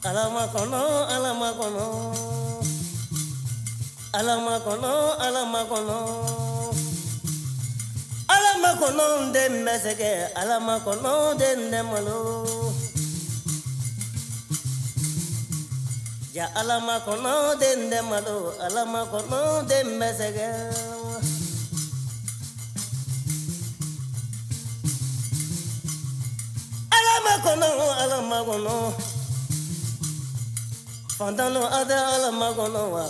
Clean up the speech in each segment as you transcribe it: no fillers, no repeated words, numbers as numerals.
Alamakono, alamakono, alamakono, alamakono, alamakono de meseke, alamakono de nemalo. Ya alamakono de nemalo, alamakono de meseke. Alamakono, alamakono. Fantano ada alamakono wa.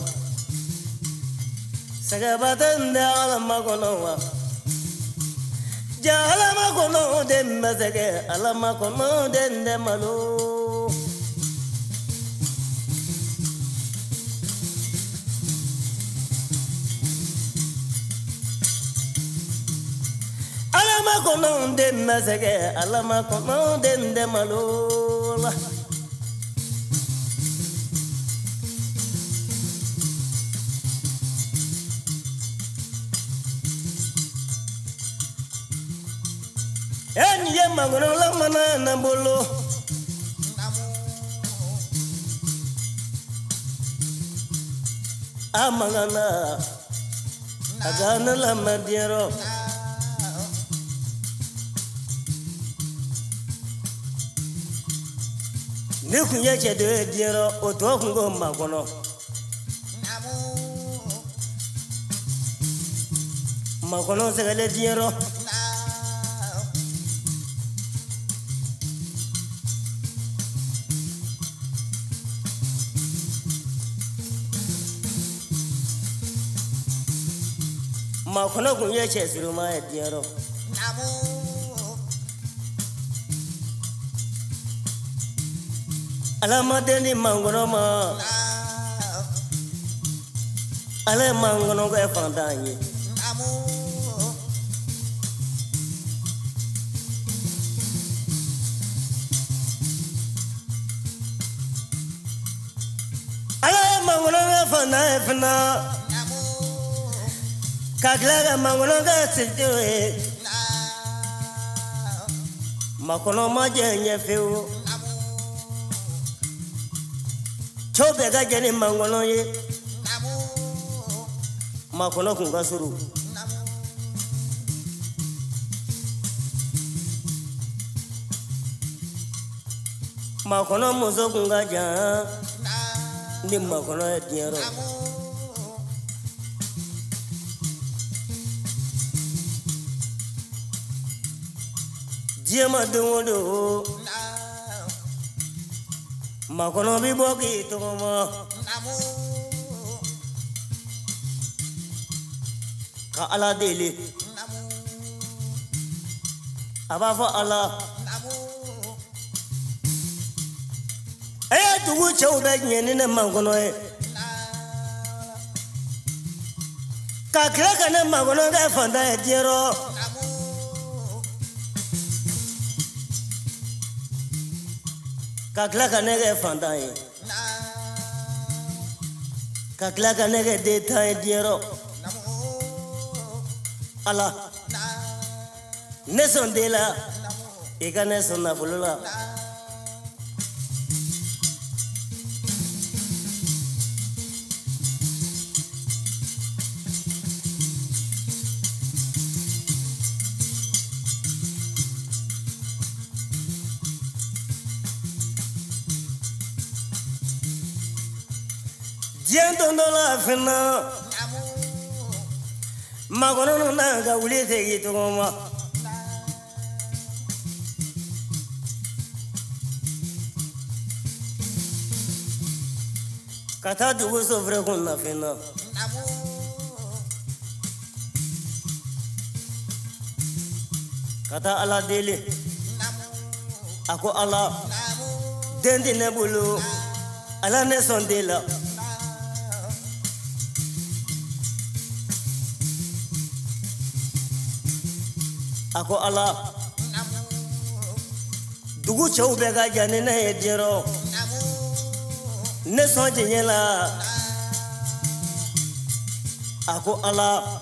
Sagabaten de alamakono wa. Ja alamakono de meseke, alamakono de nemalo. Alamakono de meseke, alamakono de nemalo. Enya Makono la mana na bolo. Amangana agana la madiero. Nikunya chede diero otokungo Makono. Makono segale diero. Makono kunye chesiru ma diero. Alama deni mangono ma. Ale mangono ko efandanye. Ale mangono ko efandanye. Kaglaga mangono ga sitwe Makono majenye feu Chobe ga jeni mangono ye Makono kunga suru Makono muzo kunga jan Ni makono e diero Jema dungo Makono bi boki toma Ka ala dele Abafa ala Dugu chauda nyeni na Makono e Ka kraka na Makono ga fanda e diero Kaklaka nege fandaye Kaklaka nege detaye diero Ala Neson dela Ika neson na bulula Jiantondo la fina Makono na ga wuli tegi toma Kata dugu sofre kun na fina Kata ala dele Ako ala Dendi nebulu Ala ne sondela Ako ala Dugu chau bega jane na edjero Ne sonje nyela Ako ala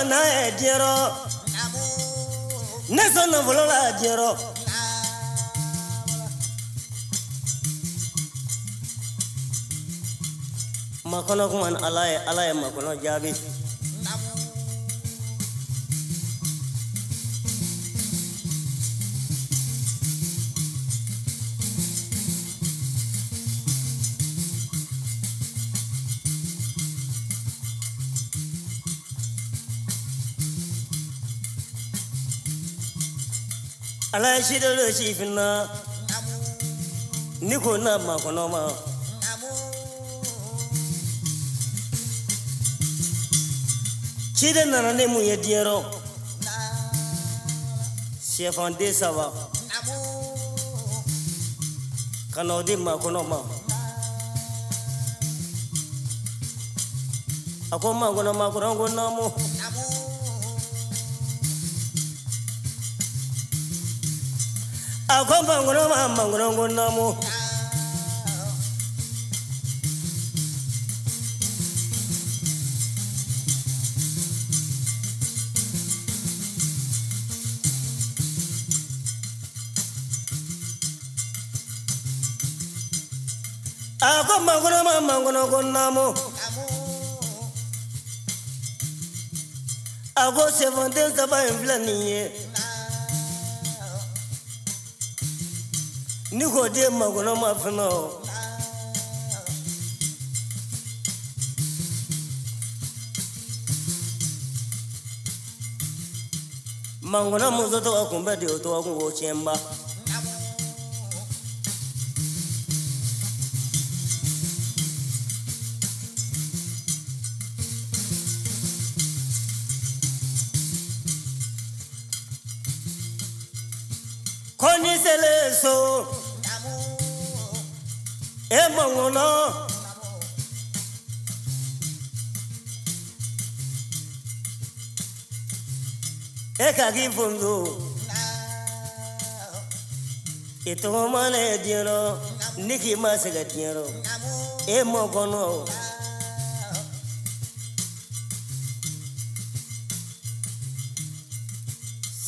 na diero neso na volola diero Makono kuman alay makono jabi alay shidolo shifina niko na makono ma Chide nana ne mu ye diero chefan de sava kana de makono ma akoma ngona makono namo akoma ngona namo Ako mangono namo Ako 17 saba inflaniye Niko de mangono mafino Mangono muzoto akumba de oto akungo chemba Koni seleso Emangono Ekagi fundo Ito mane diero Niki masega diero Emangono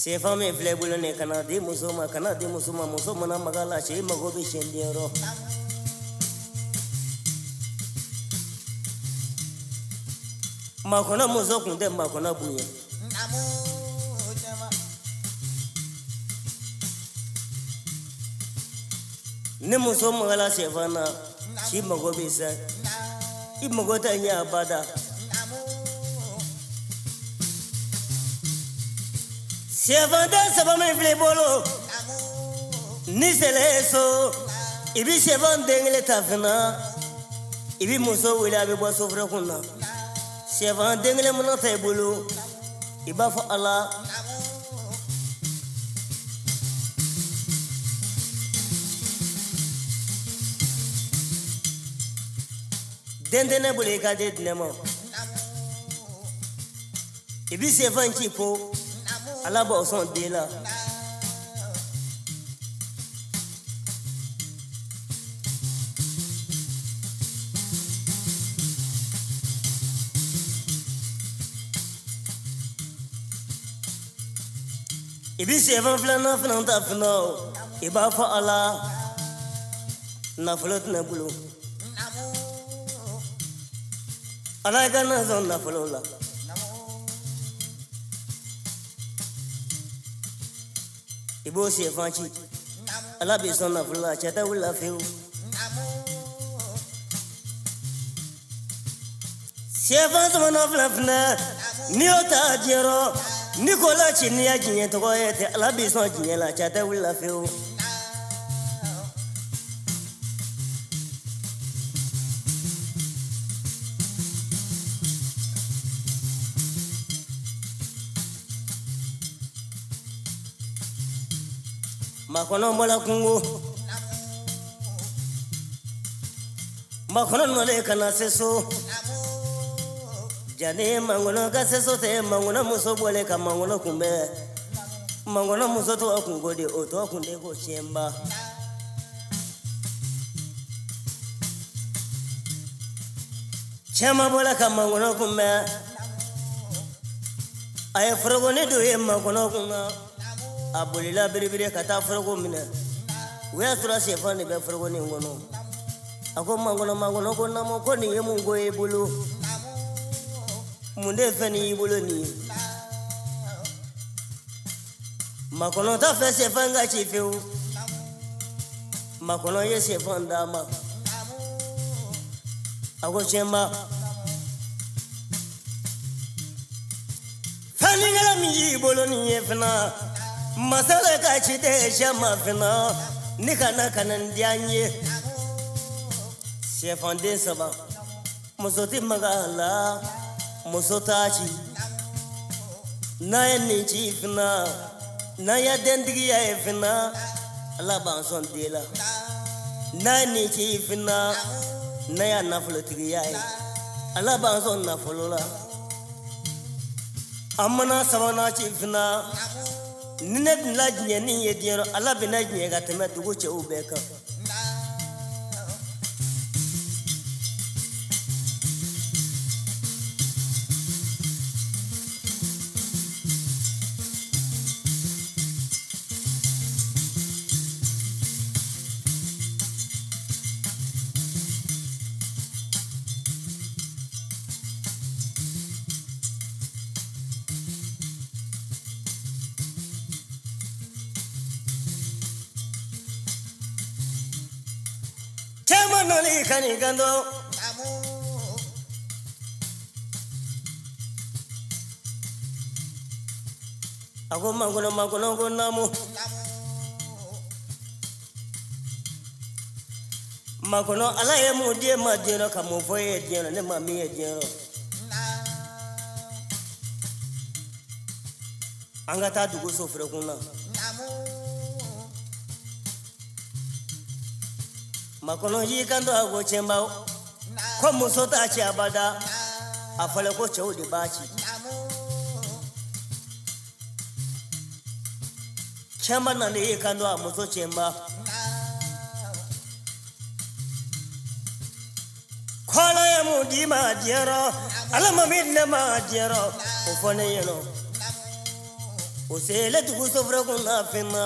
Se fami flebulu ne kana di musoma musoma na magala che magobi shendiero Makona muzoku nde makona buye Ne musoma magala sevana chi magobi sa imagota nya bada Chevanda saba me flebolo Ni seleso Ibi chevanda ngile tafina Ibi muso wila abe bwa sofra kuna Chevanda ngile muna taibulu Iba fa ala Dendene bule kade dinemo Ibi chevanda chipo Allah ba son dela Ibi seven flana fana fana iba fa Allah na flot na bulu Allah gana zon na flola Ibo se fanchi ala be son na fula chata wala feu se fan so na fula fna ni ota jero Nicola chini ya jinye to ko ete ala be son jinye la chata wala feu Makono mola kungo Makono nole kana seso Jane mangono ka seso te mangono muso bole ka mangono kumbe Mangono muso to akungo de oto akunde ko chemba Chema bola ka mangono kumbe ay frogo ne do yemma kono kuna abulila biribire kata frogo mina we asura sefan ne be frogo ne ngono ako mangono ko namo ko ni yemu ngo ebulu munde fani ibulu ni makono ta fe sefan ga chifeu makono ye sefan dama ako chemba Ningala mi bolo ni efna masala ka chite shama fna nikana kanan dianye chefande saba musoti magala musotachi na ni chifna na ya dendigi ya efna ala banson dela na ni chifna na ya naflotigi ya ala banson nafolola amana sabana chifna ninet lajnya ni yediero ala binajnya gatema dugu che ubeka Noli kani gando ako makono ko namu makono ala ye mu die ma dieno ka mo foye dieno ne ma mi dieno anga ta dugo so fere kuna makono yi kando ago chemba ko musota chi abada afale ko chodi bachi chemba na ne kando amuso chemba kola ya mudi ma diero ala mamine ma diero ofone yeno osele dugu sofra kuna fema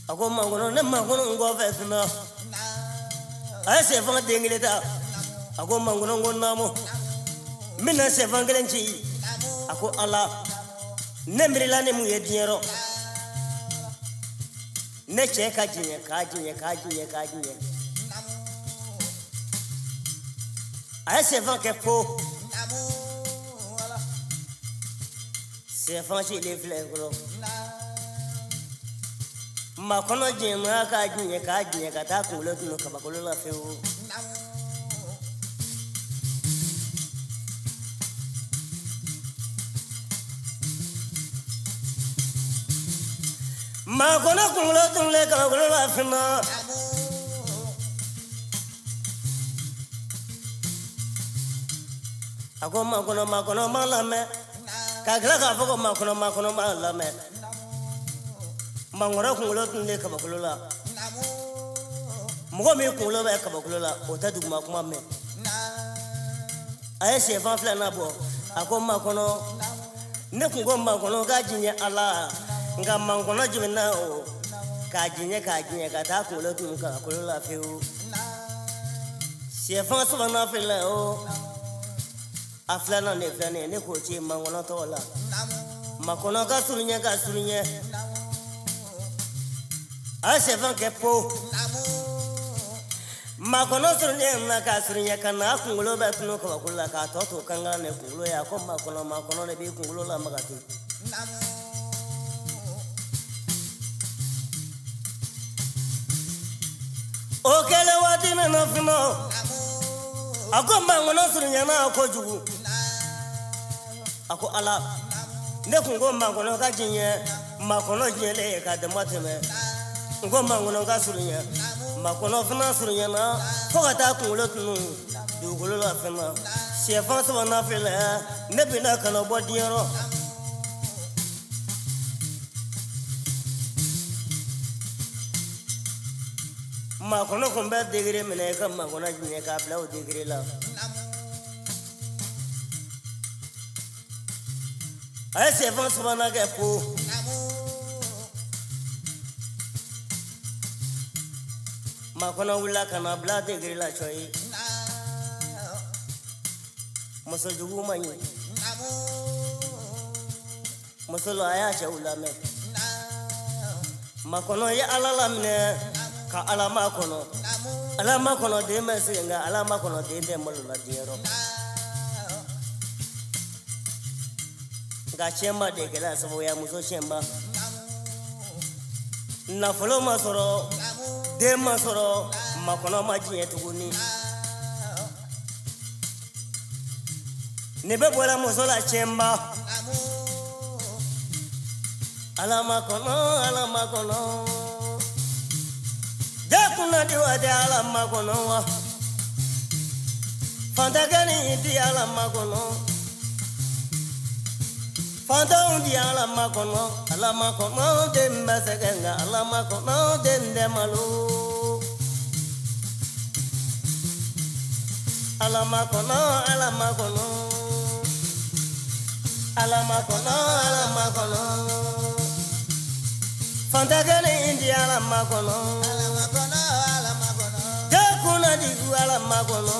ako mangono ne mangono ngo fesna ay se fanga dengileta ako mangono ngo namo mina se fangelenchi ako ala nembrila ne mu yediero ne che kajiye ay se fanga po se fanga chi le flego Makono jema ka jiye ka ta kulo tuno ka bakolo la feu Makono kulo tuno le ka bakolo la fema ako makono malame ka gla ka foko makono malame mangora kulo tunle kabakulola mugo mi kulo ba kabakulola otadu makuma me aye chefan flana bo akoma kono ne kungo makono ga jinye ala nga mangono jimena o ka jinye ka ta kulo tun kabakulola feu chefan subana fela o aflana ne ko chi mangono tola makono ga surunya Ase van ke po makono surne na ka surnya kana kungulo ba tuno ko kula ka to kanga ne kungulo ya ko makono ne bi kungulo la magati o kele wati me no fino ako makono surnya na ko jugu ako ala ne kungo makono ka jinye makono jele ka de mateme ngo mangono ga surunya makono fina surunya na fogata kungulo tunu dugulo la fina chefan so na fele ne bina kana bodiero Makono kumbe degré mene ka Makono jine ka bla o degré la ay se vent subana ke po Makono wula kana bla degré la choy muso jugu manyi muso lo aya chawla me Makono ya alala mne ka ala Makono de mesenga ala Makono de molula diero ga chemba de gela sabo ya muso chemba na folo masoro de masoro Makono majiye tuguni ne be bola muso la chemba ala Makono Jakuna diwa de ala Makono wa Fantagani di ala Makono Fanta di ala Makono de mesegenga ala Makono de ndemalu ala Makono Fantagani di ala Makono Jakuna di ala Makono